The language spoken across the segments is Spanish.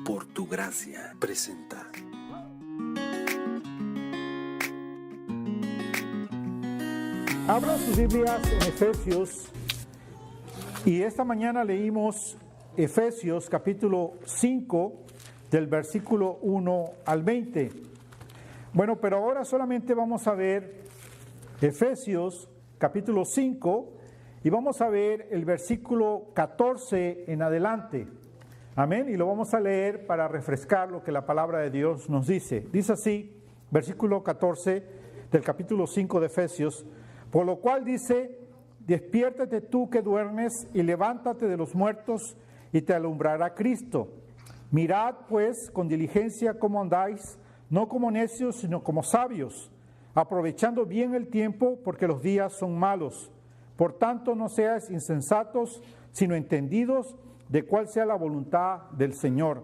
por tu gracia, presenta. Abran sus Biblias en Efesios y esta mañana leímos Efesios capítulo 5 del versículo 1 al 20. Bueno, pero ahora solamente vamos a ver Efesios capítulo 5 y vamos a ver el versículo 14 en adelante. Amén. Y lo vamos a leer para refrescar lo que la palabra de Dios nos dice. Dice así, versículo 14 del capítulo 5 de Efesios: por lo cual dice, despiértate tú que duermes y levántate de los muertos y te alumbrará Cristo. Mirad pues con diligencia cómo andáis, no como necios, sino como sabios, aprovechando bien el tiempo, porque los días son malos. Por tanto, no seáis insensatos, sino entendidos de cuál sea la voluntad del Señor.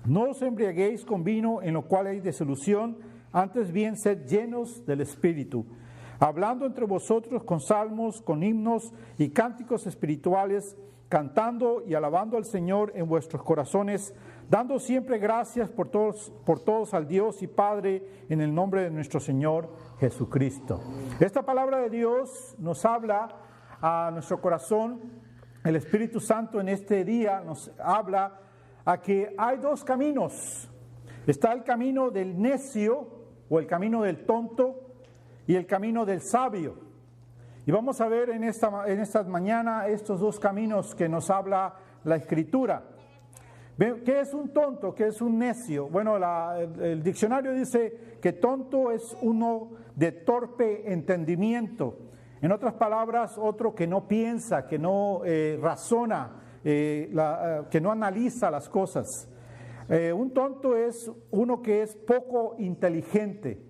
No os embriaguéis con vino, en lo cual hay disolución, antes bien sed llenos del Espíritu, hablando entre vosotros con salmos, con himnos y cánticos espirituales, cantando y alabando al Señor en vuestros corazones, dando siempre gracias por todos al Dios y Padre, en el nombre de nuestro Señor Jesucristo. Esta palabra de Dios nos habla a nuestro corazón. El Espíritu Santo en este día nos habla a que hay dos caminos. Está el camino del necio o el camino del tonto y el camino del sabio. Y vamos a ver en esta mañana estos dos caminos que nos habla la Escritura. ¿Qué es un tonto? ¿Qué es un necio? Bueno, el diccionario dice que tonto es uno de torpe entendimiento. En otras palabras, otro que no piensa, que no razona, que no analiza las cosas. Un tonto es uno que es poco inteligente.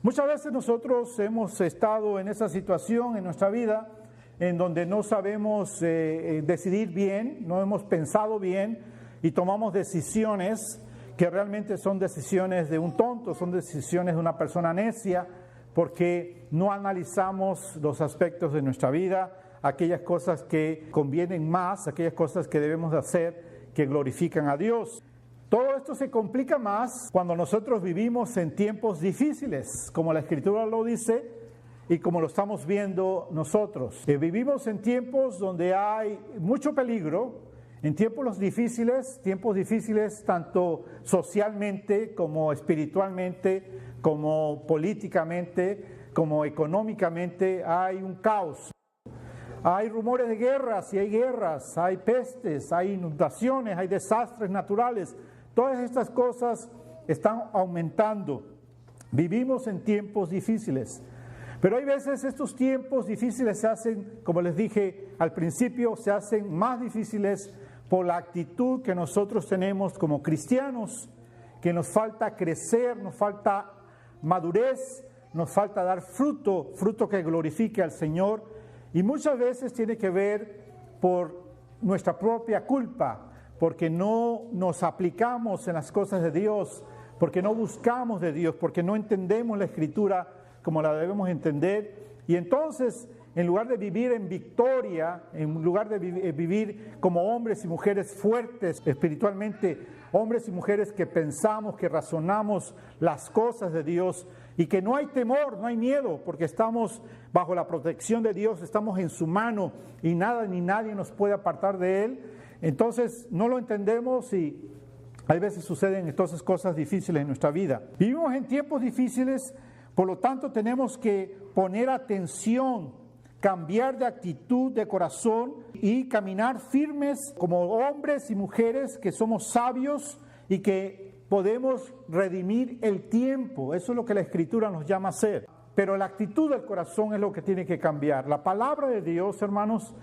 Muchas veces nosotros hemos estado en esa situación en nuestra vida en donde no sabemos decidir bien, no hemos pensado bien y tomamos decisiones que realmente son decisiones de un tonto, son decisiones de una persona necia, porque no analizamos los aspectos de nuestra vida, aquellas cosas que convienen más, aquellas cosas que debemos de hacer que glorifican a Dios. Todo esto se complica más cuando nosotros vivimos en tiempos difíciles, como la Escritura lo dice y como lo estamos viendo nosotros. Vivimos en tiempos donde hay mucho peligro, en tiempos difíciles tanto socialmente como espiritualmente, como políticamente, como económicamente, hay un caos. Hay rumores de guerras y hay guerras, hay pestes, hay inundaciones, hay desastres naturales. Todas estas cosas están aumentando. Vivimos en tiempos difíciles. Pero hay veces estos tiempos difíciles se hacen, como les dije al principio, se hacen más difíciles por la actitud que nosotros tenemos como cristianos, que nos falta crecer, nos falta madurez, nos falta dar fruto que glorifique al Señor, y muchas veces tiene que ver por nuestra propia culpa, porque no nos aplicamos en las cosas de Dios, porque no buscamos de Dios, porque no entendemos la Escritura como la debemos entender, y entonces en lugar de vivir en victoria, en lugar de vivir como hombres y mujeres fuertes espiritualmente, hombres y mujeres que pensamos, que razonamos las cosas de Dios y que no hay temor, no hay miedo, porque estamos bajo la protección de Dios, estamos en su mano y nada ni nadie nos puede apartar de Él. Entonces no lo entendemos y hay veces suceden entonces cosas difíciles en nuestra vida. Vivimos en tiempos difíciles, por lo tanto tenemos que poner atención, cambiar de actitud, de corazón y caminar firmes como hombres y mujeres que somos sabios y que podemos redimir el tiempo. Eso es lo que la Escritura nos llama a hacer. Pero la actitud del corazón es lo que tiene que cambiar. La palabra de Dios, hermanos,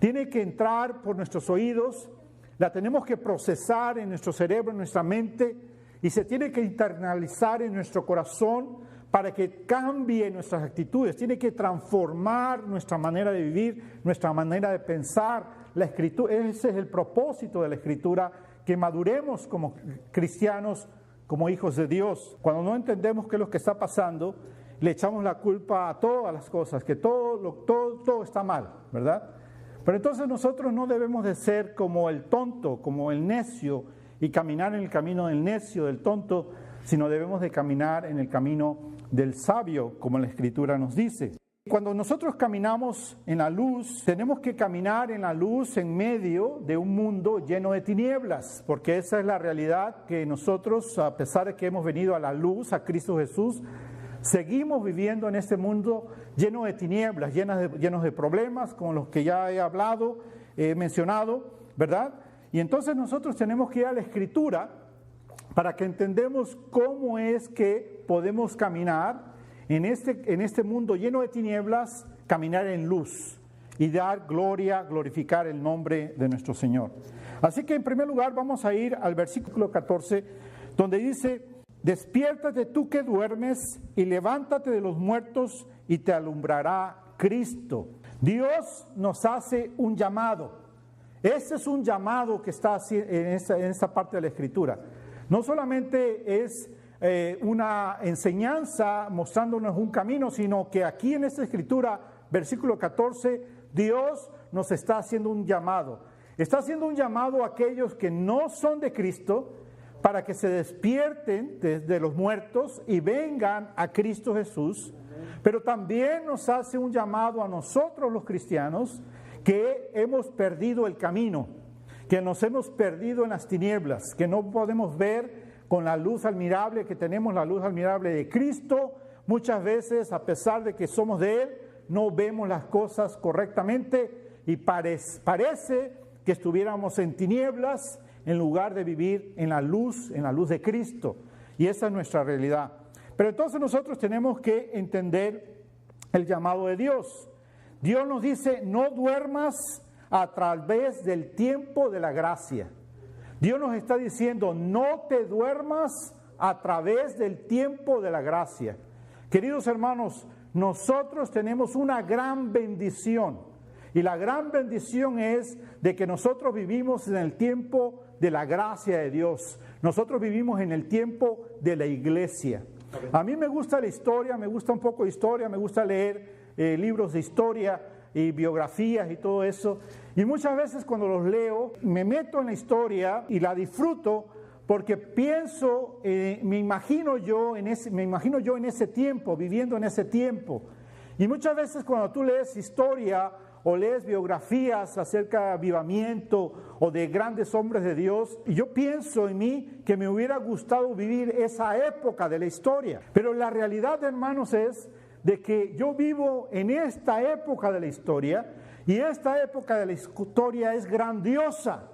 tiene que entrar por nuestros oídos, la tenemos que procesar en nuestro cerebro, en nuestra mente, y se tiene que internalizar en nuestro corazón para que cambie nuestras actitudes. Tiene que transformar nuestra manera de vivir, nuestra manera de pensar. La Escritura, ese es el propósito de la Escritura, que maduremos como cristianos, como hijos de Dios. Cuando no entendemos qué es lo que está pasando, le echamos la culpa a todas las cosas, que todo está mal, ¿verdad? Pero entonces nosotros no debemos de ser como el tonto, como el necio, y caminar en el camino del necio, del tonto, sino debemos de caminar en el camino del sabio, como la Escritura nos dice. Cuando nosotros caminamos en la luz, tenemos que caminar en la luz en medio de un mundo lleno de tinieblas, porque esa es la realidad que nosotros, a pesar de que hemos venido a la luz, a Cristo Jesús, seguimos viviendo en este mundo lleno de tinieblas, llenos de problemas, como los que ya he hablado, he mencionado, ¿verdad? Y entonces nosotros tenemos que ir a la Escritura para que entendamos cómo es que podemos caminar en este mundo lleno de tinieblas, caminar en luz y dar gloria, glorificar el nombre de nuestro Señor. Así que en primer lugar vamos a ir al versículo 14, donde dice: despiértate tú que duermes y levántate de los muertos y te alumbrará Cristo. Dios nos hace un llamado. Este es un llamado que está en esta parte de la Escritura. No solamente es una enseñanza mostrándonos un camino, sino que aquí en esta Escritura, versículo 14, Dios nos está haciendo un llamado. Está haciendo un llamado a aquellos que no son de Cristo, para que se despierten desde los muertos y vengan a Cristo Jesús, pero también nos hace un llamado a nosotros los cristianos que hemos perdido el camino, que nos hemos perdido en las tinieblas, que no podemos ver con la luz admirable que tenemos, la luz admirable de Cristo. Muchas veces, a pesar de que somos de Él, no vemos las cosas correctamente y parece que estuviéramos en tinieblas, en lugar de vivir en la luz de Cristo. Y esa es nuestra realidad. Pero entonces nosotros tenemos que entender el llamado de Dios. Dios nos dice: no duermas a través del tiempo de la gracia. Dios nos está diciendo: no te duermas a través del tiempo de la gracia. Queridos hermanos, nosotros tenemos una gran bendición. Y la gran bendición es de que nosotros vivimos en el tiempo de la gracia de Dios. Nosotros vivimos en el tiempo de la iglesia. A mí me gusta la historia, me gusta un poco de historia, me gusta leer libros de historia y biografías y todo eso. Y muchas veces cuando los leo, me meto en la historia y la disfruto porque pienso, me imagino yo en ese tiempo, viviendo en ese tiempo. Y muchas veces cuando tú lees historia o lees biografías acerca de avivamiento o de grandes hombres de Dios, y yo pienso en mí que me hubiera gustado vivir esa época de la historia. Pero la realidad, hermanos, es de que yo vivo en esta época de la historia, y esta época de la historia es grandiosa.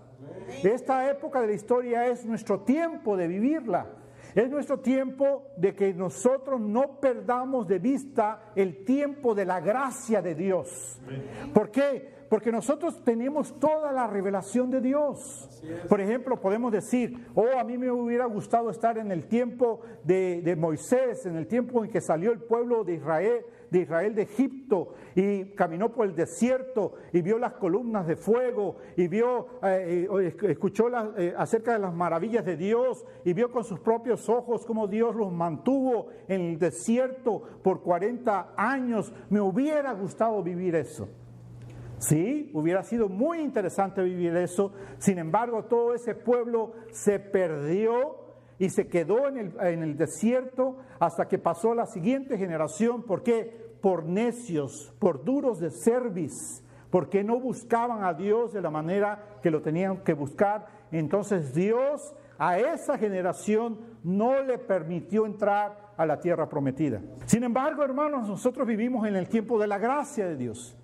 Esta época de la historia es nuestro tiempo de vivirla. Es nuestro tiempo de que nosotros no perdamos de vista el tiempo de la gracia de Dios. ¿Por qué? Porque nosotros tenemos toda la revelación de Dios. Por ejemplo, podemos decir: a mí me hubiera gustado estar en el tiempo de Moisés, en el tiempo en que salió el pueblo de Israel de Egipto y caminó por el desierto y vio las columnas de fuego y escuchó acerca de las maravillas de Dios y vio con sus propios ojos cómo Dios los mantuvo en el desierto por 40 años. Me hubiera gustado vivir eso. Sí, hubiera sido muy interesante vivir eso. Sin embargo, todo ese pueblo se perdió y se quedó en el desierto hasta que pasó la siguiente generación. ¿Por qué? Por necios, por duros de cerviz, porque no buscaban a Dios de la manera que lo tenían que buscar. Entonces Dios a esa generación no le permitió entrar a la tierra prometida. Sin embargo, hermanos, nosotros vivimos en el tiempo de la gracia de Dios.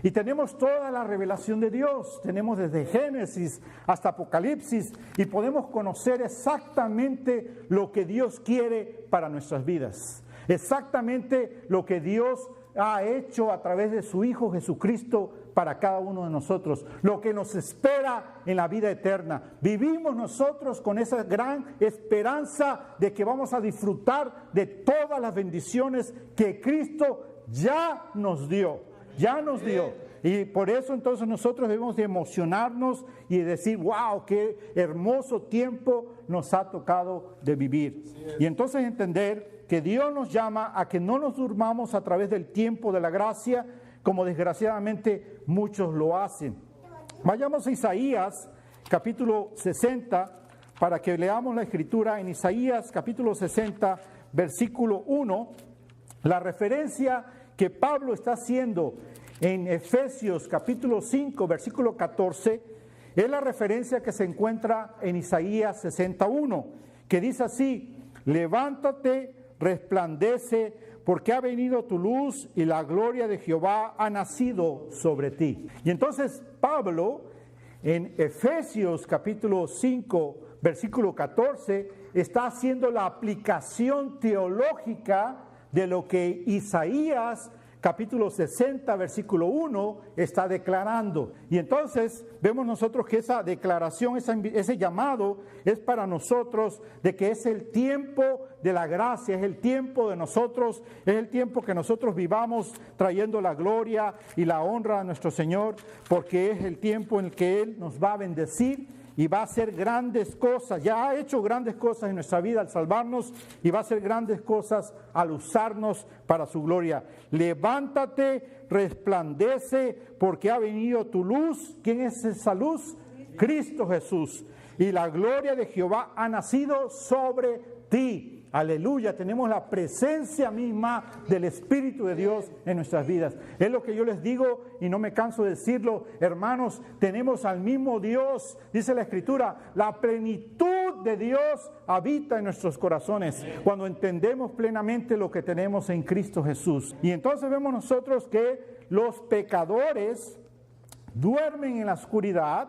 Y tenemos toda la revelación de Dios, tenemos desde Génesis hasta Apocalipsis y podemos conocer exactamente lo que Dios quiere para nuestras vidas, exactamente lo que Dios ha hecho a través de su Hijo Jesucristo para cada uno de nosotros, lo que nos espera en la vida eterna. Vivimos nosotros con esa gran esperanza de que vamos a disfrutar de todas las bendiciones que Cristo ya nos dio. Y por eso entonces nosotros debemos de emocionarnos y decir: wow, qué hermoso tiempo nos ha tocado de vivir. Y entonces entender que Dios nos llama a que no nos durmamos a través del tiempo de la gracia, como desgraciadamente muchos lo hacen. Vayamos a Isaías capítulo 60, para que leamos la escritura en Isaías capítulo 60, versículo 1, la referencia que Pablo está haciendo en Efesios capítulo 5, versículo 14, es la referencia que se encuentra en Isaías 61, que dice así: levántate, resplandece, porque ha venido tu luz y la gloria de Jehová ha nacido sobre ti. Y entonces Pablo, en Efesios capítulo 5, versículo 14, está haciendo la aplicación teológica de lo que Isaías capítulo 60, versículo 1 está declarando. Y entonces vemos nosotros que esa declaración, ese llamado es para nosotros, de que es el tiempo de la gracia, es el tiempo de nosotros, es el tiempo que nosotros vivamos trayendo la gloria y la honra a nuestro Señor, porque es el tiempo en el que Él nos va a bendecir y va a hacer grandes cosas. Ya ha hecho grandes cosas en nuestra vida al salvarnos y va a hacer grandes cosas al usarnos para su gloria. Levántate, resplandece, porque ha venido tu luz. ¿Quién es esa luz? Cristo Jesús. Y la gloria de Jehová ha nacido sobre ti. Aleluya, tenemos la presencia misma del Espíritu de Dios en nuestras vidas. Es lo que yo les digo y no me canso de decirlo, hermanos, tenemos al mismo Dios. Dice la Escritura, la plenitud de Dios habita en nuestros corazones cuando entendemos plenamente lo que tenemos en Cristo Jesús. Y entonces vemos nosotros que los pecadores duermen en la oscuridad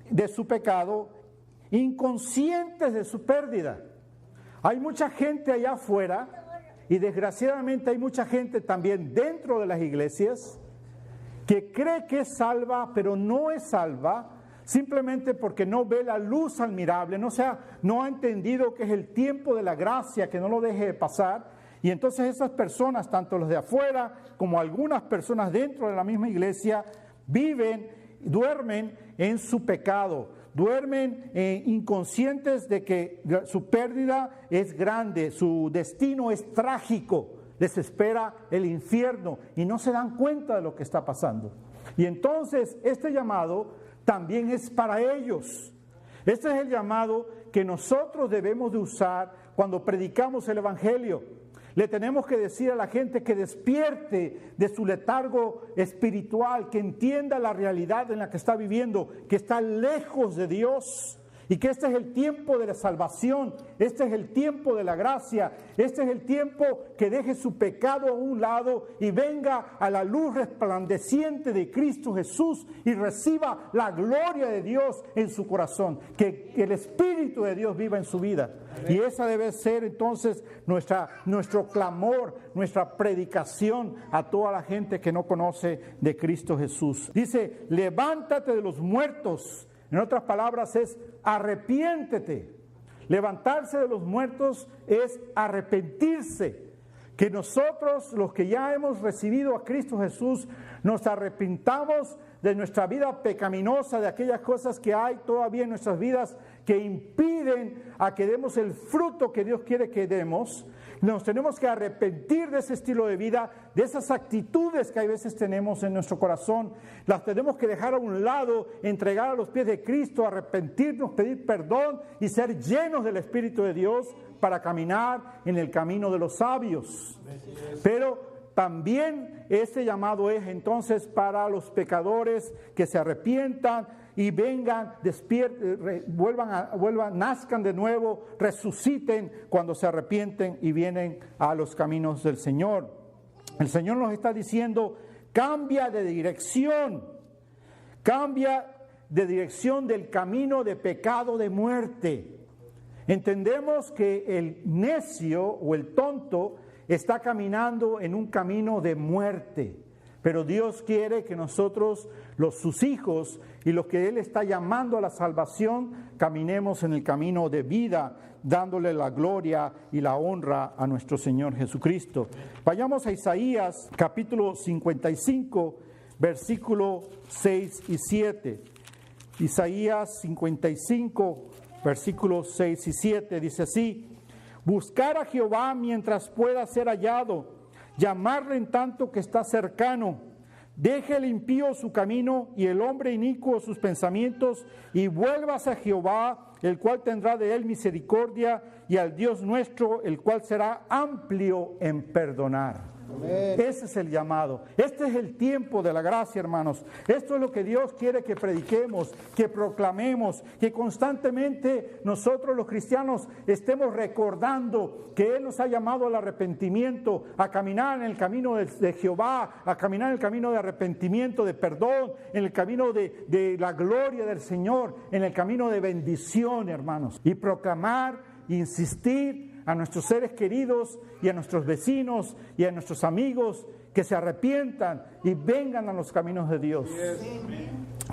de su pecado, inconscientes de su pérdida. Hay mucha gente allá afuera y desgraciadamente hay mucha gente también dentro de las iglesias que cree que es salva, pero no es salva simplemente porque no ve la luz admirable, no ha entendido que es el tiempo de la gracia, que no lo deje de pasar. Y entonces esas personas, tanto los de afuera como algunas personas dentro de la misma iglesia, duermen en su pecado. Duermen inconscientes de que su pérdida es grande, su destino es trágico, les espera el infierno y no se dan cuenta de lo que está pasando. Y entonces este llamado también es para ellos. Este es el llamado que nosotros debemos de usar cuando predicamos el Evangelio. Le tenemos que decir a la gente que despierte de su letargo espiritual, que entienda la realidad en la que está viviendo, que está lejos de Dios y que este es el tiempo de la salvación, este es el tiempo de la gracia, este es el tiempo que deje su pecado a un lado y venga a la luz resplandeciente de Cristo Jesús y reciba la gloria de Dios en su corazón, que el Espíritu de Dios viva en su vida. Y esa debe ser entonces nuestro clamor, nuestra predicación a toda la gente que no conoce de Cristo Jesús. Dice, levántate de los muertos. En otras palabras es arrepiéntete. Levantarse de los muertos es arrepentirse. Que nosotros, los que ya hemos recibido a Cristo Jesús, nos arrepintamos de nuestra vida pecaminosa, de aquellas cosas que hay todavía en nuestras vidas que impiden a que demos el fruto que Dios quiere que demos. Nos tenemos que arrepentir de ese estilo de vida, de esas actitudes que a veces tenemos en nuestro corazón. Las tenemos que dejar a un lado, entregar a los pies de Cristo, arrepentirnos, pedir perdón y ser llenos del Espíritu de Dios para caminar en el camino de los sabios. Pero también este llamado es entonces para los pecadores que se arrepientan y vengan, vuelvan, nazcan de nuevo, resuciten cuando se arrepienten y vienen a los caminos del Señor. El Señor nos está diciendo, cambia de dirección del camino de pecado, de muerte. Entendemos que el necio o el tonto está caminando en un camino de muerte, pero Dios quiere que nosotros, sus hijos y los que Él está llamando a la salvación, caminemos en el camino de vida, dándole la gloria y la honra a nuestro Señor Jesucristo. Vayamos a Isaías capítulo 55, versículo 6 y 7. Isaías 55, versículos 6 y 7, dice así: buscar a Jehová mientras pueda ser hallado, llamarle en tanto que está cercano. Deje el impío su camino y el hombre inicuo sus pensamientos, y vuélvase a Jehová, el cual tendrá de él misericordia, y al Dios nuestro, el cual será amplio en perdonar. Amén. Ese es el llamado. Este es el tiempo de la gracia, hermanos. Esto es lo que Dios quiere que prediquemos, que proclamemos, que constantemente nosotros los cristianos estemos recordando que Él nos ha llamado al arrepentimiento, a caminar en el camino de Jehová, a caminar en el camino de arrepentimiento, de perdón, en el camino de la gloria del Señor, en el camino de bendición, hermanos. Y proclamar, insistir a nuestros seres queridos y a nuestros vecinos y a nuestros amigos que se arrepientan y vengan a los caminos de Dios.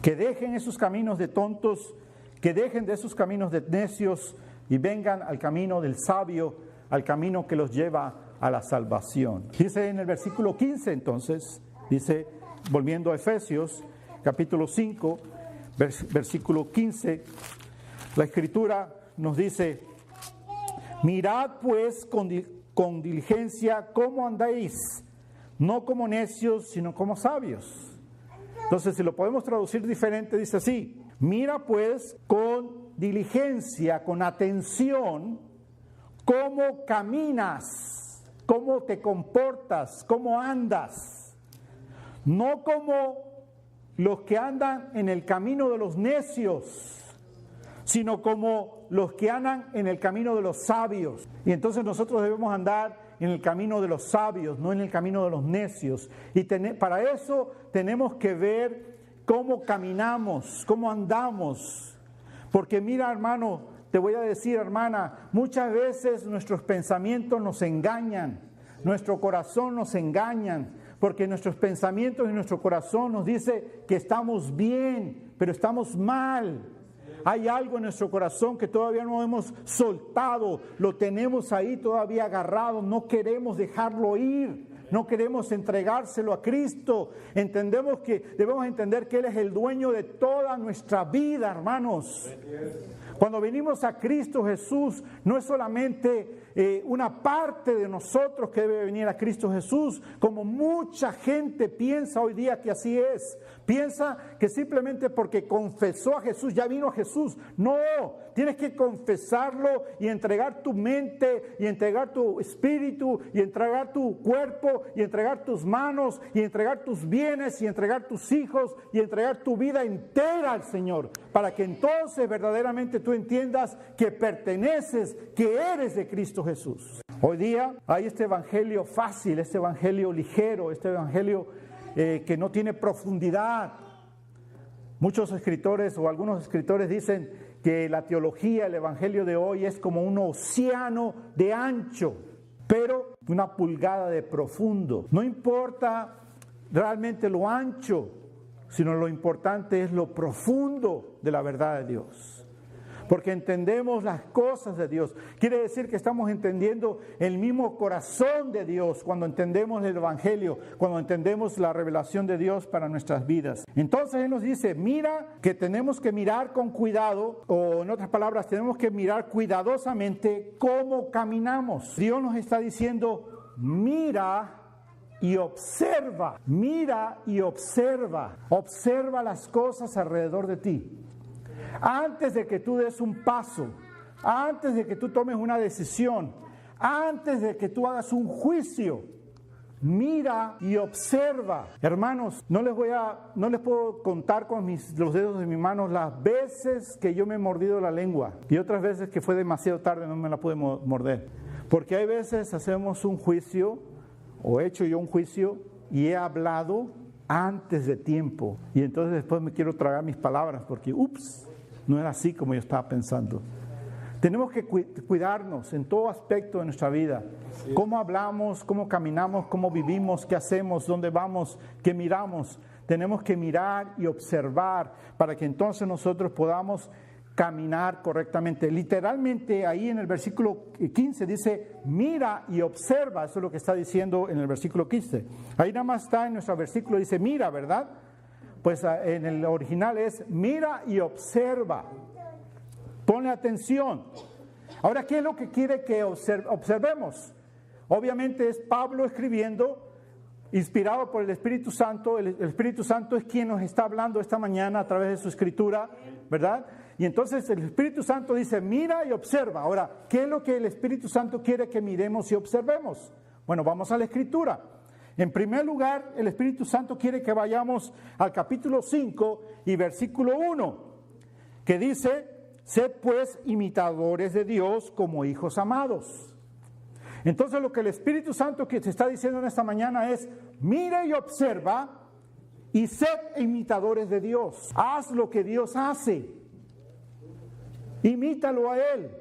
Que dejen esos caminos de tontos, que dejen de esos caminos de necios y vengan al camino del sabio, al camino que los lleva a la salvación. Dice en el versículo 15 entonces, dice, volviendo a Efesios, capítulo 5, versículo 15, la Escritura nos dice: mirad pues con diligencia cómo andáis, no como necios, sino como sabios. Entonces, si lo podemos traducir diferente, dice así: mira pues con diligencia, con atención, cómo caminas, cómo te comportas, cómo andas. No como los que andan en el camino de los necios, sino como los que andan en el camino de los sabios. Y entonces nosotros debemos andar en el camino de los sabios, no en el camino de los necios. Y para eso tenemos que ver cómo caminamos, cómo andamos. Porque mira, hermano, te voy a decir, hermana, muchas veces nuestros pensamientos nos engañan, nuestro corazón nos engañan, porque nuestros pensamientos y nuestro corazón nos dice que estamos bien, pero estamos mal. Hay algo en nuestro corazón que todavía no hemos soltado, lo tenemos ahí todavía agarrado, no queremos dejarlo ir, no queremos entregárselo a Cristo. Debemos entender que Él es el dueño de toda nuestra vida, hermanos. Cuando venimos a Cristo Jesús, no es solamente una parte de nosotros que debe venir a Cristo Jesús, como mucha gente piensa hoy día que así es. Piensa que simplemente porque confesó a Jesús, ya vino a Jesús. No, tienes que confesarlo y entregar tu mente, y entregar tu espíritu, y entregar tu cuerpo, y entregar tus manos, y entregar tus bienes, y entregar tus hijos, y entregar tu vida entera al Señor, para que entonces verdaderamente tú entiendas que perteneces, que eres de Cristo Jesús. Hoy día hay este evangelio fácil, este evangelio ligero, este evangelio que no tiene profundidad. Muchos escritores o algunos escritores dicen que la teología, el evangelio de hoy es como un océano de ancho, pero una pulgada de profundo. No importa realmente lo ancho, sino lo importante es lo profundo de la verdad de Dios. Porque entendemos las cosas de Dios. Quiere decir que estamos entendiendo el mismo corazón de Dios cuando entendemos el evangelio, cuando entendemos la revelación de Dios para nuestras vidas. Entonces Él nos dice, mira, que tenemos que mirar con cuidado, o en otras palabras, tenemos que mirar cuidadosamente cómo caminamos. Dios nos está diciendo, mira y observa, mira y observa, observa las cosas alrededor de ti. Antes de que tú des un paso, antes de que tú tomes una decisión, antes de que tú hagas un juicio, mira y observa. Hermanos, no les puedo contar con los dedos de mis manos las veces que yo me he mordido la lengua, y otras veces que fue demasiado tarde, no me la pude morder. Porque hay veces hacemos un juicio, o he hecho yo un juicio, y he hablado antes de tiempo, y entonces después me quiero tragar mis palabras, porque no era así como yo estaba pensando. Tenemos que cuidarnos en todo aspecto de nuestra vida. Cómo hablamos, cómo caminamos, cómo vivimos, qué hacemos, dónde vamos, qué miramos. Tenemos que mirar y observar para que entonces nosotros podamos caminar correctamente. Literalmente ahí en el versículo 15 dice, mira y observa. Eso es lo que está diciendo en el versículo 15. Ahí nada más está en nuestro versículo, dice mira, ¿verdad? Pues en el original es mira y observa. Ponle atención. Ahora, ¿qué es lo que quiere que observemos? Obviamente es Pablo escribiendo inspirado por el Espíritu Santo. El Espíritu Santo es quien nos está hablando esta mañana a través de su Escritura, ¿verdad? Y entonces el Espíritu Santo dice, mira y observa. Ahora, ¿qué es lo que el Espíritu Santo quiere que miremos y observemos? Bueno, vamos a la Escritura. En primer lugar, el Espíritu Santo quiere que vayamos al capítulo 5 y versículo 1, que dice, sed pues imitadores de Dios como hijos amados. Entonces lo que el Espíritu Santo que te está diciendo en esta mañana es, mire y observa y sed imitadores de Dios. Haz lo que Dios hace. Imítalo a Él.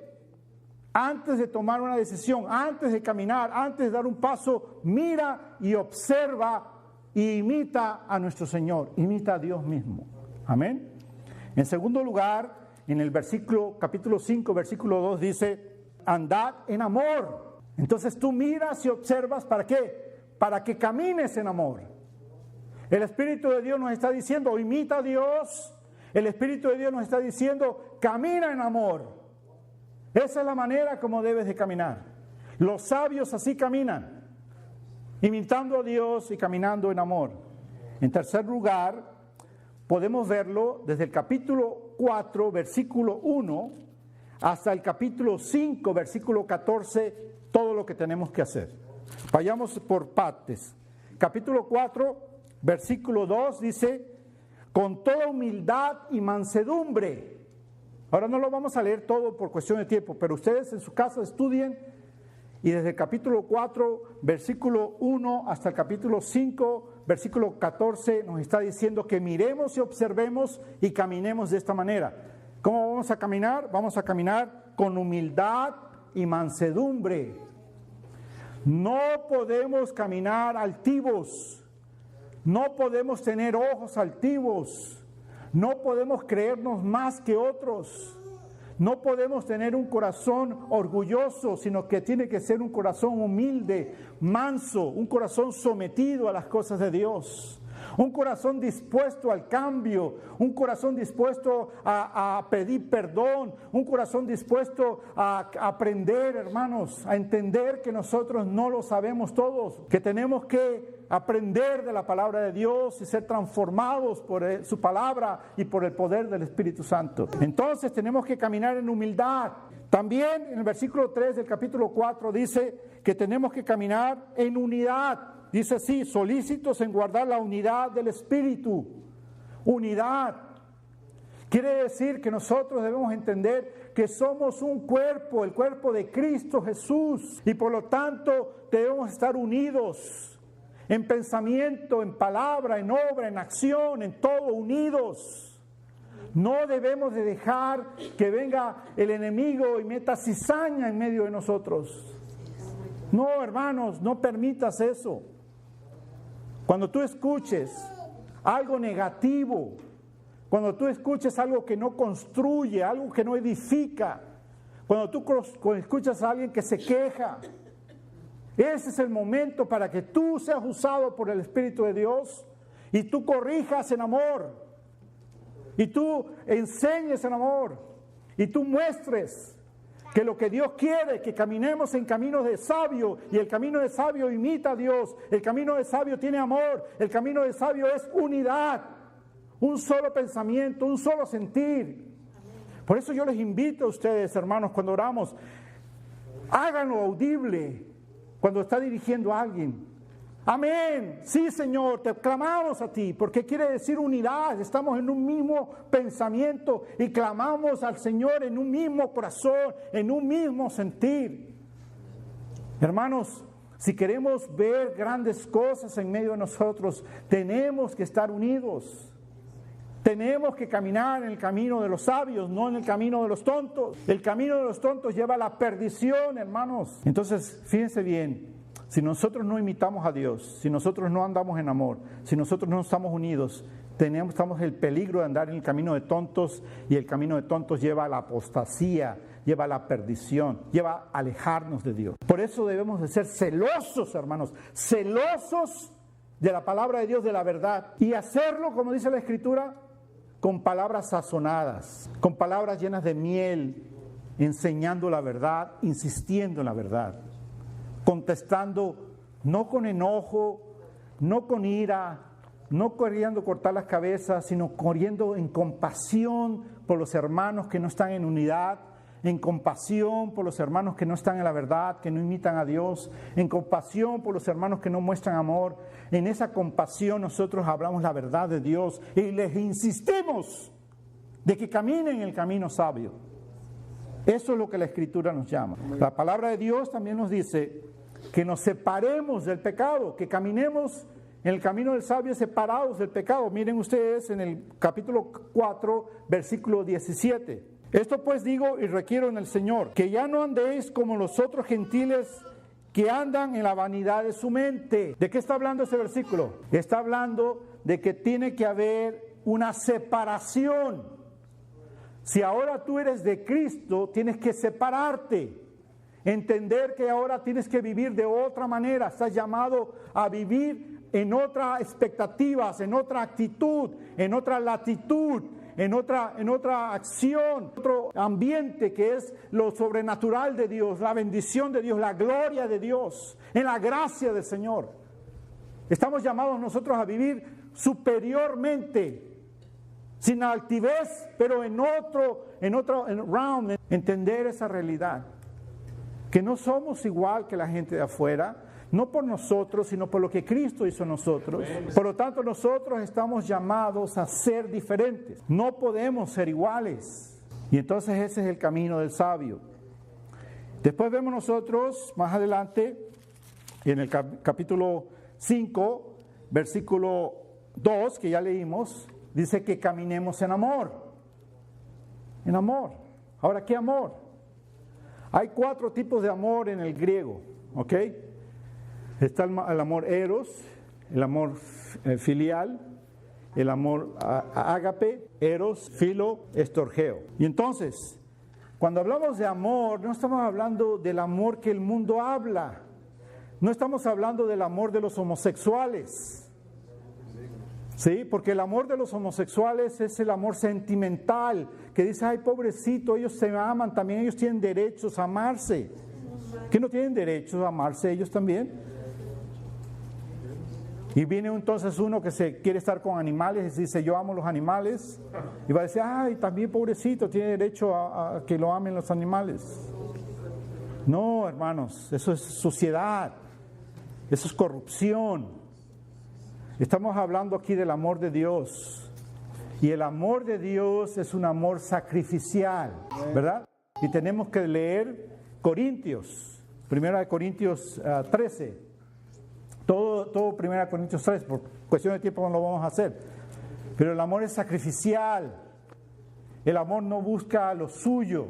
Antes de tomar una decisión, antes de caminar, antes de dar un paso, mira y observa y imita a nuestro Señor. Imita a Dios mismo. Amén. En segundo lugar, en el capítulo 5, versículo 2 dice, andad en amor. Entonces tú miras y observas, ¿para qué? Para que camines en amor. El Espíritu de Dios nos está diciendo, imita a Dios. El Espíritu de Dios nos está diciendo, camina en amor. Esa es la manera como debes de caminar. Los sabios así caminan, imitando a Dios y caminando en amor. En tercer lugar, podemos verlo desde el capítulo 4, versículo 1, hasta el capítulo 5, versículo 14, todo lo que tenemos que hacer. Vayamos por partes. Capítulo 4, versículo 2 dice, con toda humildad y mansedumbre. Ahora no lo vamos a leer todo por cuestión de tiempo, pero ustedes en su casa estudien y desde el capítulo 4, versículo 1 hasta el capítulo 5, versículo 14 nos está diciendo que miremos y observemos y caminemos de esta manera. ¿Cómo vamos a caminar? Vamos a caminar con humildad y mansedumbre. No podemos caminar altivos, no podemos tener ojos altivos, no podemos creernos más que otros, no podemos tener un corazón orgulloso, sino que tiene que ser un corazón humilde, manso, un corazón sometido a las cosas de Dios. Un corazón dispuesto al cambio, un corazón dispuesto a pedir perdón, un corazón dispuesto a aprender, hermanos, a entender que nosotros no lo sabemos todos, que tenemos que aprender de la palabra de Dios y ser transformados por su palabra y por el poder del Espíritu Santo. Entonces tenemos que caminar en humildad. También en el versículo 3 del capítulo 4 dice que tenemos que caminar en unidad. Dice así, solícitos en guardar la unidad del Espíritu. Unidad. Quiere decir que nosotros debemos entender que somos un cuerpo, el cuerpo de Cristo Jesús. Y por lo tanto debemos estar unidos en pensamiento, en palabra, en obra, en acción, en todo, unidos. No debemos de dejar que venga el enemigo y meta cizaña en medio de nosotros. No, hermanos, no permitas eso. Cuando tú escuches algo negativo, cuando tú escuches algo que no construye, algo que no edifica, cuando tú escuchas a alguien que se queja, ese es el momento para que tú seas usado por el Espíritu de Dios y tú corrijas en amor, y tú enseñes en amor, y tú muestres que lo que Dios quiere, que caminemos en caminos de sabio, y el camino de sabio imita a Dios, el camino de sabio tiene amor, el camino de sabio es unidad, un solo pensamiento, un solo sentir. Por eso yo les invito a ustedes, hermanos, cuando oramos, háganlo audible cuando está dirigiendo a alguien. Amén, sí Señor, te clamamos a ti, porque quiere decir unidad, estamos en un mismo pensamiento y clamamos al Señor en un mismo corazón, en un mismo sentir. Hermanos, si queremos ver grandes cosas en medio de nosotros, tenemos que estar unidos. Tenemos que caminar en el camino de los sabios, no en el camino de los tontos. El camino de los tontos lleva a la perdición, hermanos. Entonces, fíjense bien. Si nosotros no imitamos a Dios, si nosotros no andamos en amor, si nosotros no estamos unidos, estamos en el peligro de andar en el camino de tontos, y el camino de tontos lleva a la apostasía, lleva a la perdición, lleva a alejarnos de Dios. Por eso debemos de ser celosos, hermanos, celosos de la palabra de Dios, de la verdad, y hacerlo, como dice la Escritura, con palabras sazonadas, con palabras llenas de miel, enseñando la verdad, insistiendo en la verdad. Contestando no con enojo, no con ira, no queriendo cortar las cabezas, sino corriendo en compasión por los hermanos que no están en unidad, en compasión por los hermanos que no están en la verdad, que no imitan a Dios, en compasión por los hermanos que no muestran amor. En esa compasión nosotros hablamos la verdad de Dios y les insistimos de que caminen el camino sabio. Eso es lo que la Escritura nos llama. La palabra de Dios también nos dice que nos separemos del pecado, que caminemos en el camino del sabio separados del pecado. Miren ustedes en el capítulo 4, versículo 17. Esto pues digo y requiero en el Señor, que ya no andéis como los otros gentiles que andan en la vanidad de su mente. ¿De qué está hablando ese versículo? Está hablando de que tiene que haber una separación. Si ahora tú eres de Cristo, tienes que separarte. Entender que ahora tienes que vivir de otra manera. Estás llamado a vivir en otras expectativas, en otra actitud, en otra latitud, en otra acción, otro ambiente que es lo sobrenatural de Dios, la bendición de Dios, la gloria de Dios, en la gracia del Señor. Estamos llamados nosotros a vivir superiormente, sin altivez, pero en otro round, entender esa realidad, que no somos igual que la gente de afuera, no por nosotros, sino por lo que Cristo hizo en nosotros. Por lo tanto, nosotros estamos llamados a ser diferentes. No podemos ser iguales. Y entonces ese es el camino del sabio. Después vemos nosotros, más adelante, en el capítulo 5, versículo 2, que ya leímos, dice que caminemos en amor. En amor. Ahora, ¿qué amor? Hay 4 tipos de amor en el griego, ¿ok? Está el amor eros, el amor filial, el amor ágape, eros, filo, estorgeo. Y entonces, cuando hablamos de amor, no estamos hablando del amor que el mundo habla. No estamos hablando del amor de los homosexuales. ¿Sí? Porque el amor de los homosexuales es el amor sentimental, que dice, ay, pobrecito, ellos se aman también, ellos tienen derechos a amarse. ¿Qué no tienen derechos a amarse ellos también? Y viene entonces uno que se quiere estar con animales y dice, yo amo los animales, y va a decir, ay, también pobrecito, tiene derecho a que lo amen los animales. No, hermanos, eso es suciedad, eso es corrupción. Estamos hablando aquí del amor de Dios, y el amor de Dios es un amor sacrificial, ¿verdad? Y tenemos que leer Corintios, 1 Corintios 13. Todo 1 Corintios 3, por cuestión de tiempo no lo vamos a hacer. Pero el amor es sacrificial. El amor no busca lo suyo.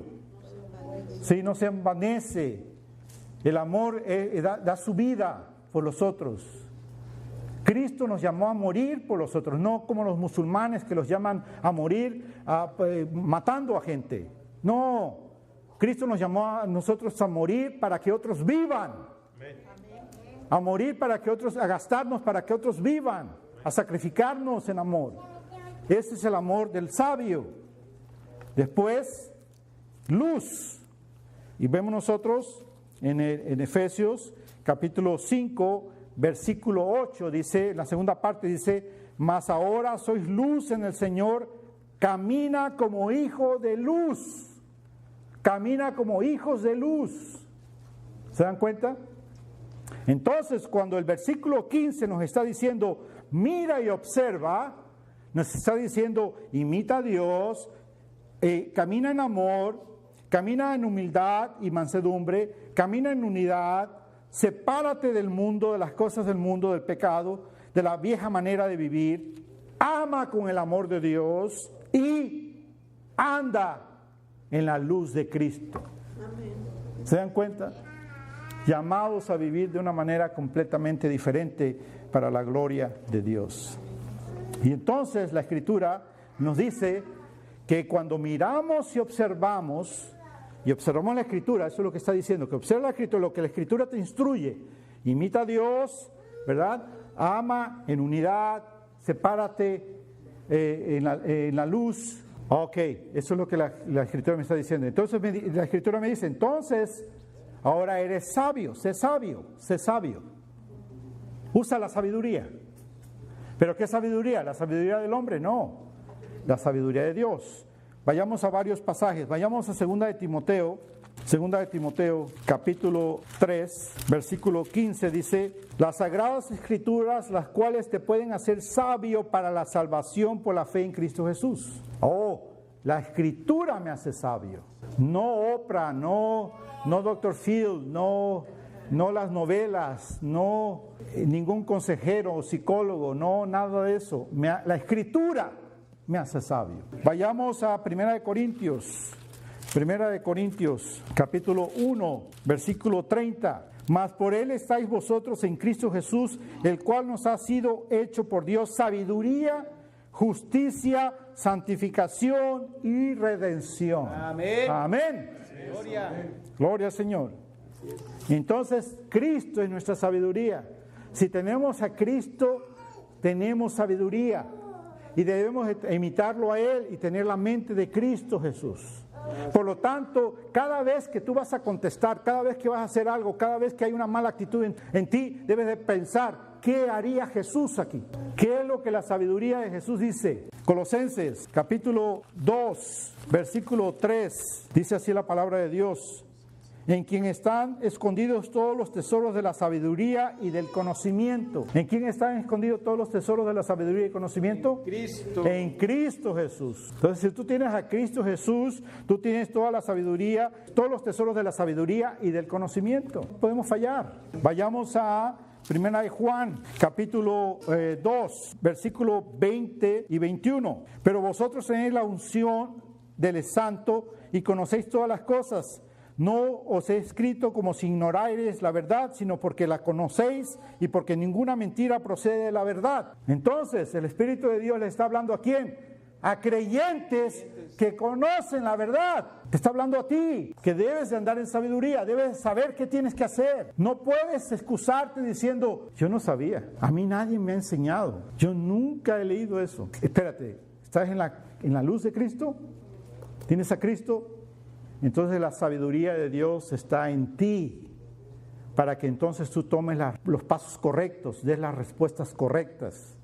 ¿Sí? No se envanece. El amor da su vida por los otros. Cristo nos llamó a morir por los otros, no como los musulmanes que los llaman a morir matando a gente. No, Cristo nos llamó a nosotros a morir para que otros vivan. A morir para que otros, a gastarnos para que otros vivan, a sacrificarnos en amor. Ese es el amor del sabio. Después, luz. Y vemos nosotros en Efesios capítulo 5, versículo 8, dice, la segunda parte dice, mas ahora sois luz en el Señor, camina como hijo de luz. Camina como hijos de luz. ¿Se dan cuenta? Entonces, cuando el versículo 15 nos está diciendo, mira y observa, nos está diciendo, imita a Dios, camina en amor, camina en humildad y mansedumbre, camina en unidad, sepárate del mundo, de las cosas del mundo, del pecado, de la vieja manera de vivir, ama con el amor de Dios y anda en la luz de Cristo. Amén. ¿Se dan cuenta? Llamados a vivir de una manera completamente diferente para la gloria de Dios. Y entonces la Escritura nos dice que cuando miramos y observamos la Escritura, eso es lo que está diciendo, que observa la Escritura, lo que la Escritura te instruye, imita a Dios, ¿verdad? Ama en unidad, sepárate en la luz. Ok, eso es lo que la Escritura me está diciendo. Entonces la Escritura me dice, entonces, ahora eres sabio, sé sabio, sé sabio. Usa la sabiduría. ¿Pero qué sabiduría? ¿La sabiduría del hombre? No, la sabiduría de Dios. Vayamos a varios pasajes. Vayamos a 2 de Timoteo, capítulo 3, versículo 15, dice: las sagradas escrituras, las cuales te pueden hacer sabio para la salvación por la fe en Cristo Jesús. Oh, la escritura me hace sabio. No Oprah, no Dr. Phil, no las novelas, no ningún consejero o psicólogo, no nada de eso. La escritura me hace sabio. Vayamos a 1 de Corintios, capítulo 1, versículo 30. Mas por él estáis vosotros en Cristo Jesús, el cual nos ha sido hecho por Dios sabiduría, justicia, santificación y redención. Amén. Amén. Gloria al Señor. Entonces, Cristo es nuestra sabiduría. Si tenemos a Cristo, tenemos sabiduría. Y debemos imitarlo a Él y tener la mente de Cristo Jesús. Por lo tanto, cada vez que tú vas a contestar, cada vez que vas a hacer algo, cada vez que hay una mala actitud en ti, debes de pensar: ¿qué haría Jesús aquí? ¿Qué es lo que la sabiduría de Jesús dice? Colosenses, capítulo 2, versículo 3, dice así la palabra de Dios: en quien están escondidos todos los tesoros de la sabiduría y del conocimiento. ¿En quién están escondidos todos los tesoros de la sabiduría y conocimiento? Cristo. En Cristo Jesús. Entonces, si tú tienes a Cristo Jesús, tú tienes toda la sabiduría, todos los tesoros de la sabiduría y del conocimiento. No podemos fallar. Vayamos a 1 de Juan, capítulo 2, versículo 20 y 21. Pero vosotros tenéis la unción del Santo y conocéis todas las cosas. No os he escrito como si ignorarais la verdad, sino porque la conocéis y porque ninguna mentira procede de la verdad. Entonces, el Espíritu de Dios le está hablando ¿a quién? A creyentes que conocen la verdad. Te está hablando a ti, que debes de andar en sabiduría, debes saber qué tienes que hacer. No puedes excusarte diciendo: yo no sabía, a mí nadie me ha enseñado, yo nunca he leído eso. Espérate, ¿estás en la luz de Cristo? ¿Tienes a Cristo? Entonces la sabiduría de Dios está en ti, para que entonces tú tomes los pasos correctos, des las respuestas correctas,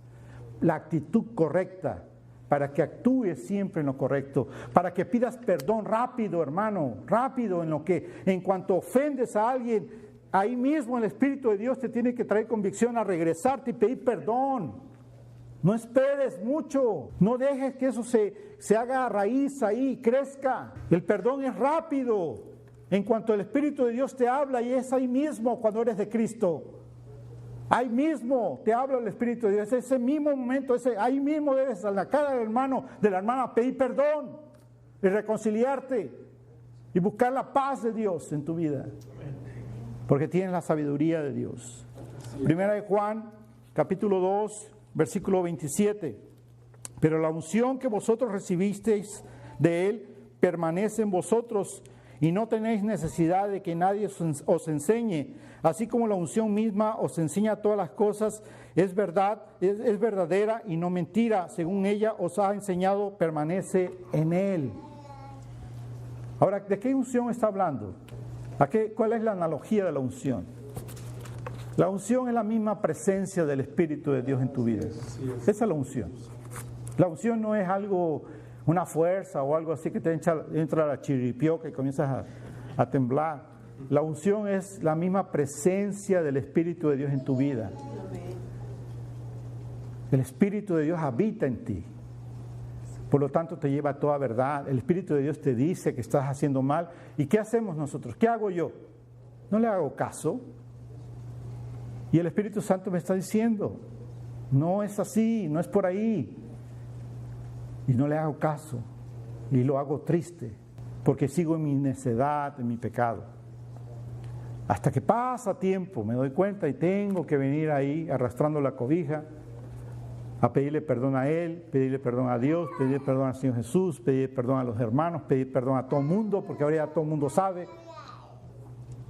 la actitud correcta, para que actúes siempre en lo correcto, para que pidas perdón rápido, hermano, rápido, en cuanto ofendes a alguien, ahí mismo el Espíritu de Dios te tiene que traer convicción a regresarte y pedir perdón. No esperes mucho, no dejes que eso se haga raíz ahí, crezca. El perdón es rápido, en cuanto el Espíritu de Dios te habla, y es ahí mismo cuando eres de Cristo. Ahí mismo te habla el Espíritu de Dios, ese mismo momento, ahí mismo debes a la cara del hermano, de la hermana, pedir perdón y reconciliarte y buscar la paz de Dios en tu vida, porque tienes la sabiduría de Dios. Primera de Juan, capítulo 2, versículo 27. Pero la unción que vosotros recibisteis de Él permanece en vosotros, y no tenéis necesidad de que nadie os enseñe. Así como la unción misma os enseña todas las cosas, es verdad, es verdadera y no mentira. Según ella os ha enseñado, permanece en Él. Ahora, ¿de qué unción está hablando? ¿Cuál es la analogía de la unción? La unción es la misma presencia del Espíritu de Dios en tu vida. Esa es la unción. La unción no es algo, una fuerza o algo así que te entra la chiripioca y comienzas a temblar. La unción es la misma presencia del Espíritu de Dios en tu vida. El Espíritu de Dios habita en ti. Por lo tanto, te lleva a toda verdad. El Espíritu de Dios te dice que estás haciendo mal. ¿Y qué hacemos nosotros? ¿Qué hago yo? No le hago caso. Y el Espíritu Santo me está diciendo: no es así, no es por ahí. Y no le hago caso. Y lo hago triste, porque sigo en mi necedad, en mi pecado. Hasta que pasa tiempo, me doy cuenta y tengo que venir ahí arrastrando la cobija a pedirle perdón a Él, pedirle perdón a Dios, pedirle perdón al Señor Jesús, pedir perdón a los hermanos, pedir perdón a todo el mundo, porque ahora ya todo el mundo sabe.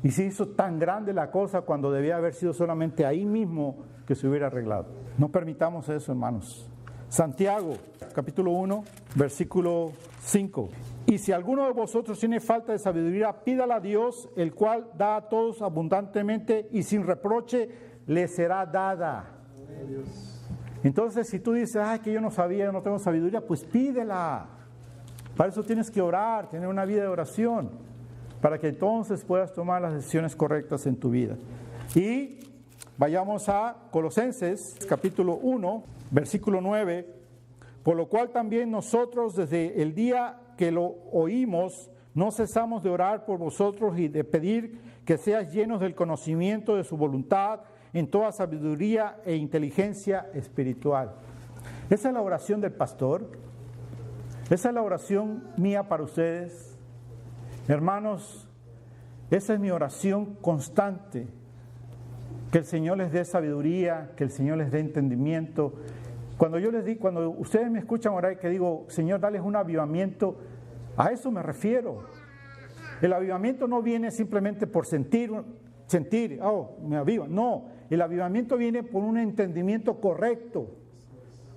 Y se hizo tan grande la cosa cuando debía haber sido solamente ahí mismo que se hubiera arreglado. No permitamos eso, hermanos. Santiago, capítulo 1, versículo 5. Y si alguno de vosotros tiene falta de sabiduría, pídala a Dios, el cual da a todos abundantemente y sin reproche le será dada. Entonces, si tú dices, ay, que yo no sabía, yo no tengo sabiduría, pues pídela. Para eso tienes que orar, tener una vida de oración, para que entonces puedas tomar las decisiones correctas en tu vida. Y vayamos a Colosenses, capítulo 1, versículo 9. Por lo cual también nosotros, desde el día que lo oímos, no cesamos de orar por vosotros y de pedir que seáis llenos del conocimiento de su voluntad, en toda sabiduría e inteligencia espiritual. Esa es la oración del pastor. Esa es la oración mía para ustedes. Hermanos, esa es mi oración constante. Que el Señor les dé sabiduría, que el Señor les dé entendimiento. Cuando ustedes me escuchan orar y que digo, Señor, dales un avivamiento, a eso me refiero. El avivamiento no viene simplemente por sentir, me aviva. No, el avivamiento viene por un entendimiento correcto,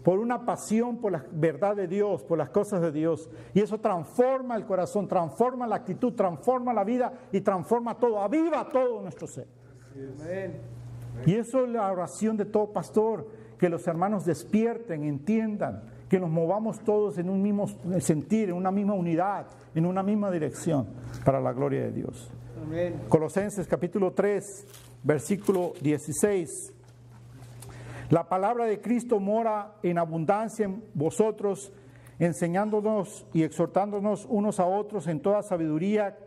por una pasión por la verdad de Dios, por las cosas de Dios. Y eso transforma el corazón, transforma la actitud, transforma la vida y transforma todo, aviva todo nuestro ser. Y eso es la oración de todo pastor, que los hermanos despierten, entiendan, que nos movamos todos en un mismo sentir, en una misma unidad, en una misma dirección, para la gloria de Dios. Amén. Colosenses capítulo 3, versículo 16. La palabra de Cristo mora en abundancia en vosotros, enseñándonos y exhortándonos unos a otros en toda sabiduría,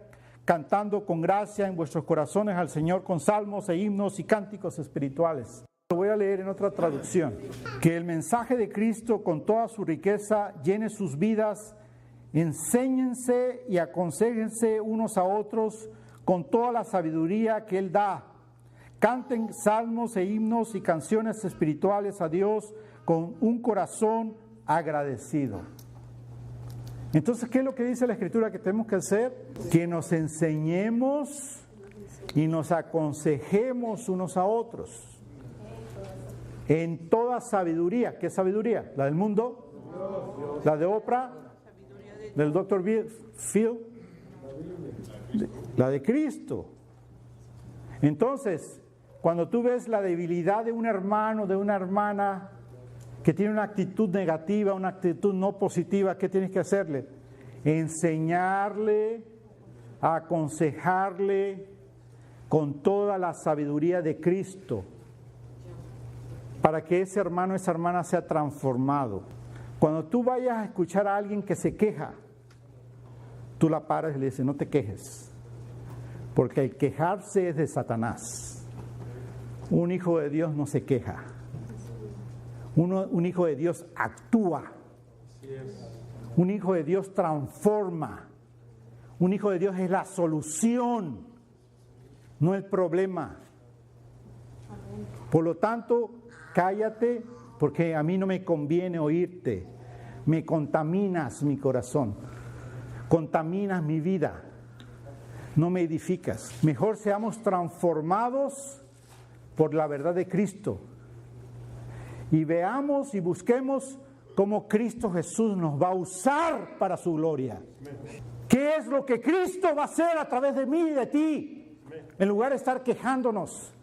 cantando con gracia en vuestros corazones al Señor con salmos e himnos y cánticos espirituales. Lo voy a leer en otra traducción. Que el mensaje de Cristo con toda su riqueza llene sus vidas, enséñense y aconséjense unos a otros con toda la sabiduría que Él da. Canten salmos e himnos y canciones espirituales a Dios con un corazón agradecido. Entonces, ¿qué es lo que dice la Escritura que tenemos que hacer? Que nos enseñemos y nos aconsejemos unos a otros. En toda sabiduría. ¿Qué sabiduría? ¿La del mundo? ¿La de Oprah? ¿Del Dr. Phil? La de Cristo. Entonces, cuando tú ves la debilidad de un hermano, de una hermana que tiene una actitud negativa, una actitud no positiva, ¿qué tienes que hacerle? Enseñarle, aconsejarle con toda la sabiduría de Cristo, para que ese hermano, esa hermana sea transformado. Cuando tú vayas a escuchar a alguien que se queja, tú la paras y le dices, no te quejes, porque el quejarse es de Satanás. Un hijo de Dios no se queja. Un hijo de Dios actúa. Un hijo de Dios transforma. Un hijo de Dios es la solución, no el problema. Por lo tanto, cállate, porque a mí no me conviene oírte. Me contaminas mi corazón, contaminas mi vida, no me edificas. Mejor seamos transformados por la verdad de Cristo y veamos y busquemos cómo Cristo Jesús nos va a usar para su gloria. ¿Qué es lo que Cristo va a hacer a través de mí y de ti? En lugar de estar quejándonos,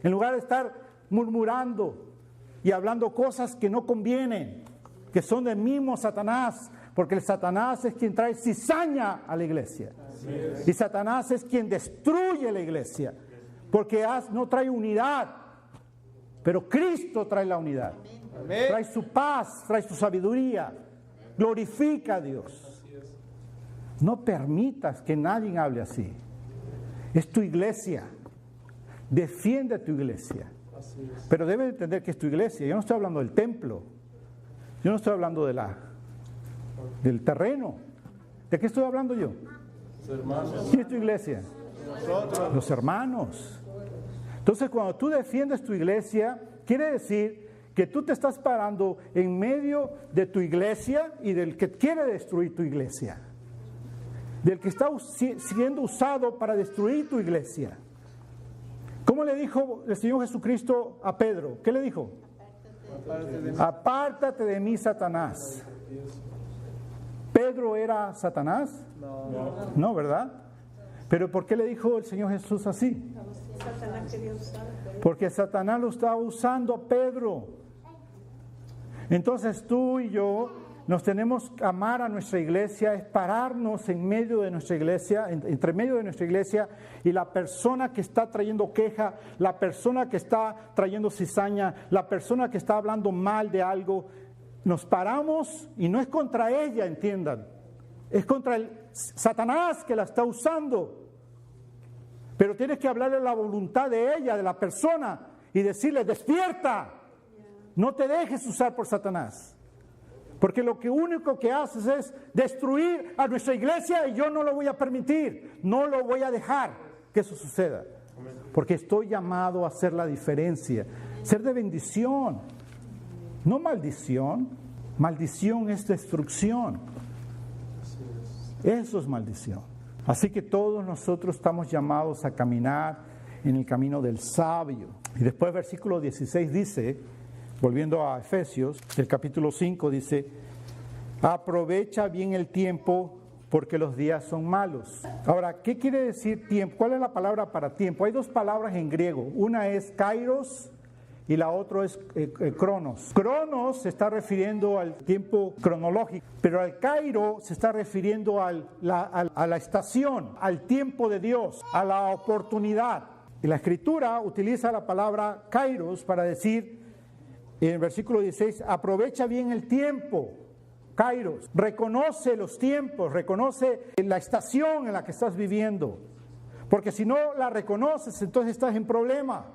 en lugar de estar murmurando y hablando cosas que no convienen, que son del mismo Satanás, porque el Satanás es quien trae cizaña a la iglesia. Y Satanás es quien destruye la iglesia, porque no trae unidad, pero Cristo trae la unidad. Trae su paz, trae su sabiduría, glorifica a Dios. No permitas que nadie hable así. Es tu iglesia, defiende a tu iglesia. Pero debes entender que es tu iglesia. Yo no estoy hablando del templo, yo no estoy hablando del terreno. ¿De qué estoy hablando yo? ¿Quién es tu iglesia? Nosotros. Los hermanos. Entonces, cuando tú defiendes tu iglesia, quiere decir que tú te estás parando en medio de tu iglesia y del que quiere destruir tu iglesia, del que está siendo usado para destruir tu iglesia. ¿Cómo le dijo el Señor Jesucristo a Pedro? ¿Qué le dijo? Apártate de mí, Satanás. ¿Pedro era Satanás? No, ¿verdad? ¿Pero por qué le dijo el Señor Jesús así? Porque Satanás lo estaba usando a Pedro Entonces tú y yo nos tenemos que amar a nuestra iglesia, es pararnos en medio de nuestra iglesia, entre medio de nuestra iglesia, y la persona que está trayendo queja, la persona que está trayendo cizaña, la persona que está hablando mal de algo, nos paramos y no es contra ella, entiendan, es contra el Satanás que la está usando. Pero tienes que hablarle la voluntad de ella, de la persona, y decirle: despierta, no te dejes usar por Satanás. Porque lo único que haces es destruir a nuestra iglesia, y yo no lo voy a permitir, no lo voy a dejar que eso suceda. Porque estoy llamado a hacer la diferencia, ser de bendición, no maldición. Maldición es destrucción. Eso es maldición. Así que todos nosotros estamos llamados a caminar en el camino del sabio. Y después versículo 16 dice, volviendo a Efesios, el capítulo 5 dice: aprovecha bien el tiempo porque los días son malos. Ahora, ¿qué quiere decir tiempo? ¿Cuál es la palabra para tiempo? Hay dos palabras en griego. Una es kairos y la otra es cronos. Cronos se está refiriendo al tiempo cronológico, pero al kairo se está refiriendo a la estación, al tiempo de Dios, a la oportunidad. Y la Escritura utiliza la palabra kairos para decir, en el versículo 16, aprovecha bien el tiempo. Kairos, reconoce los tiempos, reconoce la estación en la que estás viviendo. Porque si no la reconoces, entonces estás en problema.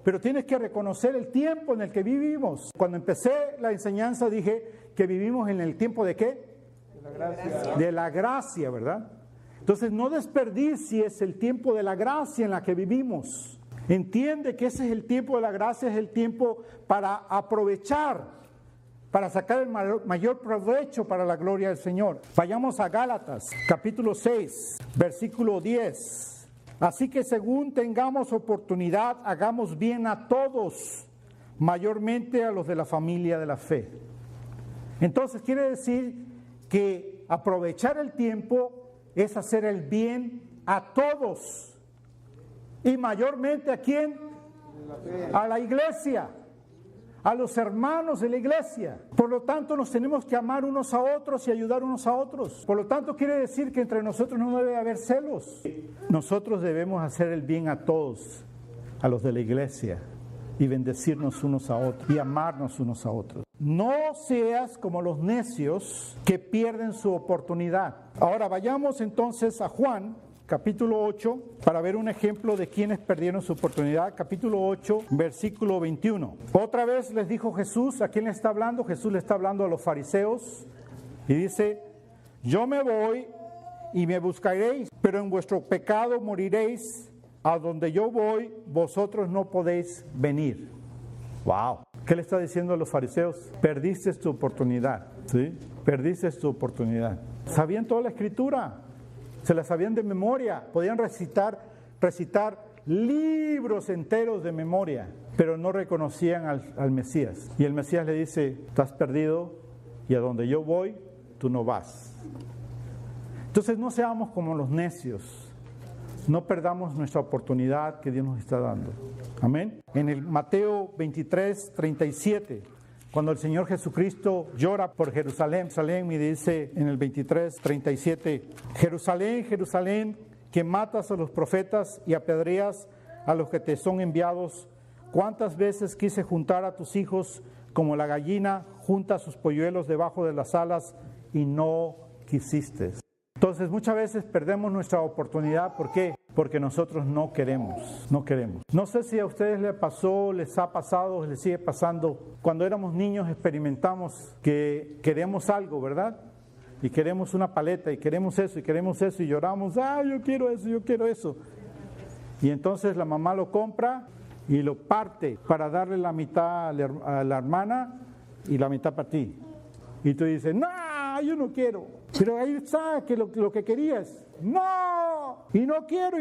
Pero tienes que reconocer el tiempo en el que vivimos. Cuando empecé la enseñanza dije que vivimos en el tiempo ¿de qué? De la gracia. De la gracia, ¿verdad? Entonces no desperdicies el tiempo de la gracia en la que vivimos. Entiende que ese es el tiempo de la gracia, es el tiempo para aprovechar, para sacar el mayor provecho para la gloria del Señor. Vayamos a Gálatas, capítulo 6, versículo 10. Así que según tengamos oportunidad, hagamos bien a todos, mayormente a los de la familia de la fe. Entonces quiere decir que aprovechar el tiempo es hacer el bien a todos. Y mayormente ¿a quién? A la iglesia, a los hermanos de la iglesia. Por lo tanto, nos tenemos que amar unos a otros y ayudar unos a otros. Por lo tanto, quiere decir que entre nosotros no debe haber celos. Nosotros debemos hacer el bien a todos, a los de la iglesia, y bendecirnos unos a otros y amarnos unos a otros. No seas como los necios que pierden su oportunidad. Ahora vayamos entonces a Juan, capítulo 8, para ver un ejemplo de quienes perdieron su oportunidad. Capítulo 8, versículo 21. Otra vez les dijo Jesús, ¿a quién le está hablando? Jesús le está hablando a los fariseos y dice: yo me voy y me buscaréis, pero en vuestro pecado moriréis. A donde yo voy, vosotros no podéis venir. Wow. ¿Qué le está diciendo a los fariseos? Perdiste tu oportunidad, ¿sí? Perdiste tu oportunidad. ¿Sabían toda la escritura? Se la sabían de memoria, podían recitar libros enteros de memoria, pero no reconocían al Mesías. Y el Mesías le dice: estás perdido y a donde yo voy, tú no vas. Entonces no seamos como los necios, no perdamos nuestra oportunidad que Dios nos está dando. Amén. En el Mateo 23, 37, cuando el Señor Jesucristo llora por Jerusalén, y dice en el 23, 37, Jerusalén, Jerusalén, que matas a los profetas y apedreas a los que te son enviados, ¿cuántas veces quise juntar a tus hijos como la gallina junta sus polluelos debajo de las alas y no quisiste? Entonces muchas veces perdemos nuestra oportunidad. ¿Por qué? Porque nosotros no queremos. No sé si a ustedes les pasó, les ha pasado, les sigue pasando. Cuando éramos niños experimentamos que queremos algo, ¿verdad? Y queremos una paleta, y queremos eso, y lloramos: yo quiero eso. Y entonces la mamá lo compra y lo parte para darle la mitad a la hermana y la mitad para ti. Y tú dices: no, yo no quiero. Pero ahí está, que lo que querías. No, y no quiero,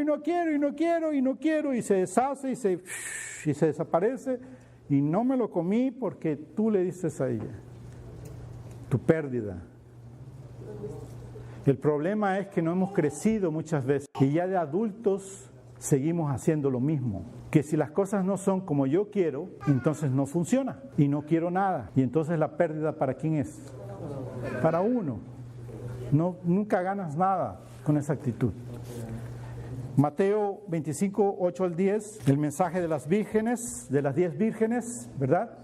y se deshace y se desaparece. Y no me lo comí porque tú le diste a ella. Tu pérdida. El problema es que no hemos crecido muchas veces. Y ya de adultos seguimos haciendo lo mismo. Que si las cosas no son como yo quiero, entonces no funciona y no quiero nada. Y entonces la pérdida, ¿para quién es? Para uno. No, nunca ganas nada con esa actitud. Mateo 25, 8 al 10, el mensaje de las vírgenes, de las 10 vírgenes, ¿verdad?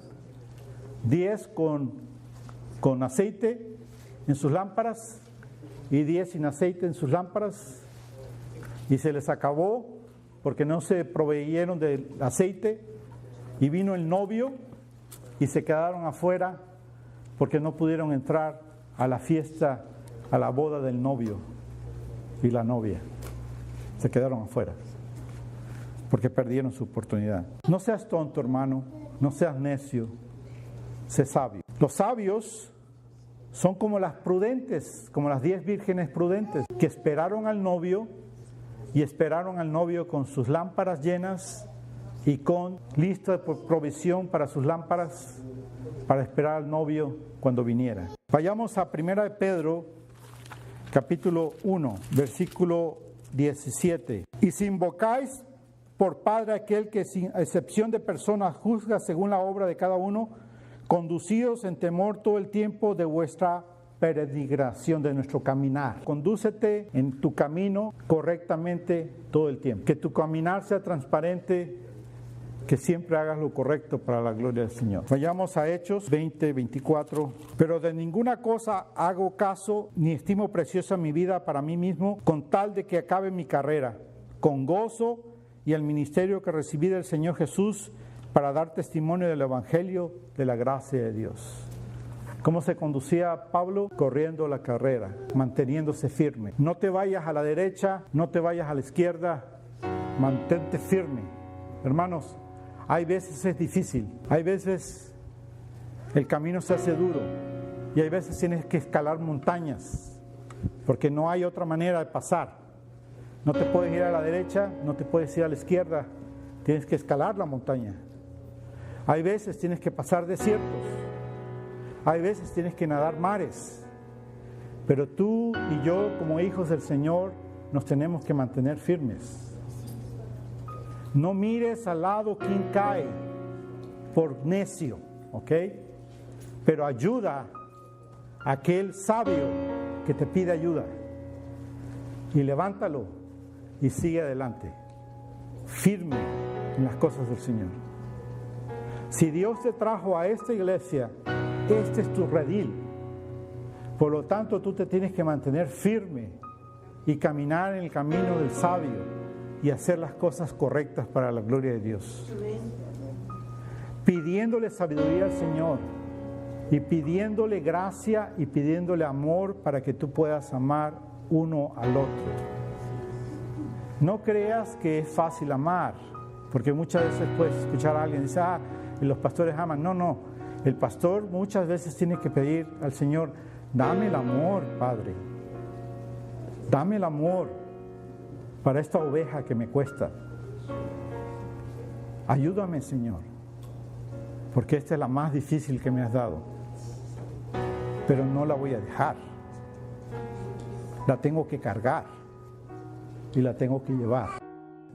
10 con aceite en sus lámparas y 10 sin aceite en sus lámparas, y se les acabó porque no se proveyeron del aceite, y vino el novio y se quedaron afuera porque no pudieron entrar a la fiesta, a la boda del novio y la novia. Se quedaron afuera porque perdieron su oportunidad. No seas tonto, hermano, no seas necio, sé sabio. Los sabios son como las prudentes, como las 10 vírgenes prudentes, que esperaron al novio, y esperaron al novio con sus lámparas llenas y con lista de provisión para sus lámparas, para esperar al novio cuando viniera. Vayamos a 1 de Pedro, capítulo 1, versículo 17. Y si invocáis por Padre aquel que sin excepción de personas juzga según la obra de cada uno, conducíos en temor todo el tiempo de vuestra peregrinación, de nuestro caminar. Condúcete en tu camino correctamente todo el tiempo. Que tu caminar sea transparente, que siempre hagas lo correcto para la gloria del Señor. Vayamos a Hechos 20, 24. Pero de ninguna cosa hago caso, ni estimo preciosa mi vida para mí mismo, con tal de que acabe mi carrera, con gozo y el ministerio que recibí del Señor Jesús, para dar testimonio del Evangelio de la gracia de Dios. ¿Cómo se conducía Pablo? Corriendo la carrera, manteniéndose firme. No te vayas a la derecha, no te vayas a la izquierda, mantente firme. Hermanos, hay veces es difícil, hay veces el camino se hace duro y hay veces tienes que escalar montañas porque no hay otra manera de pasar. No te puedes ir a la derecha, no te puedes ir a la izquierda, tienes que escalar la montaña. Hay veces tienes que pasar desiertos, hay veces tienes que nadar mares, pero tú y yo como hijos del Señor nos tenemos que mantener firmes. No mires al lado quien cae por necio, ¿ok? Pero ayuda a aquel sabio que te pide ayuda y levántalo y sigue adelante, firme en las cosas del Señor. Si Dios te trajo a esta iglesia, este es tu redil. Por lo tanto, tú te tienes que mantener firme y caminar en el camino del sabio y hacer las cosas correctas para la gloria de Dios. Pidiéndole sabiduría al Señor y pidiéndole gracia y pidiéndole amor para que tú puedas amar uno al otro. No creas que es fácil amar, porque muchas veces puedes escuchar a alguien y decir, los pastores aman. No, el pastor muchas veces tiene que pedir al Señor, dame el amor, Padre, dame el amor para esta oveja que me cuesta. Ayúdame, Señor, porque esta es la más difícil que me has dado, pero no la voy a dejar, la tengo que cargar y la tengo que llevar.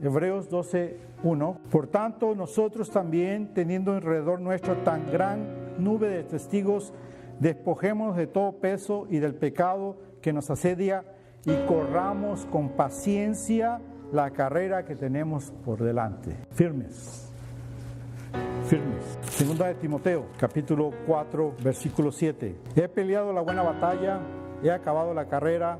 Hebreos 12:1. Por tanto, nosotros también, teniendo alrededor nuestro tan gran nube de testigos, despojémonos de todo peso y del pecado que nos asedia y corramos con paciencia la carrera que tenemos por delante. Firmes. Segunda de Timoteo, capítulo 4, versículo 7. He peleado la buena batalla, he acabado la carrera,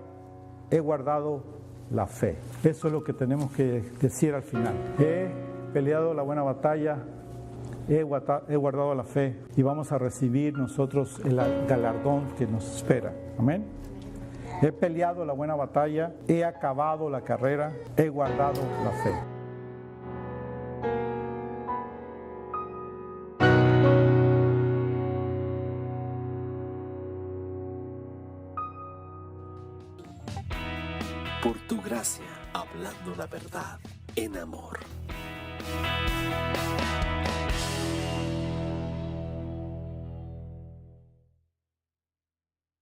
he guardado la fe. Eso es lo que tenemos que decir al final. He peleado la buena batalla, he guardado la fe y vamos a recibir nosotros el galardón que nos espera. Amén. He peleado la buena batalla, he acabado la carrera, he guardado la fe. Por tu gracia, hablando la verdad en amor.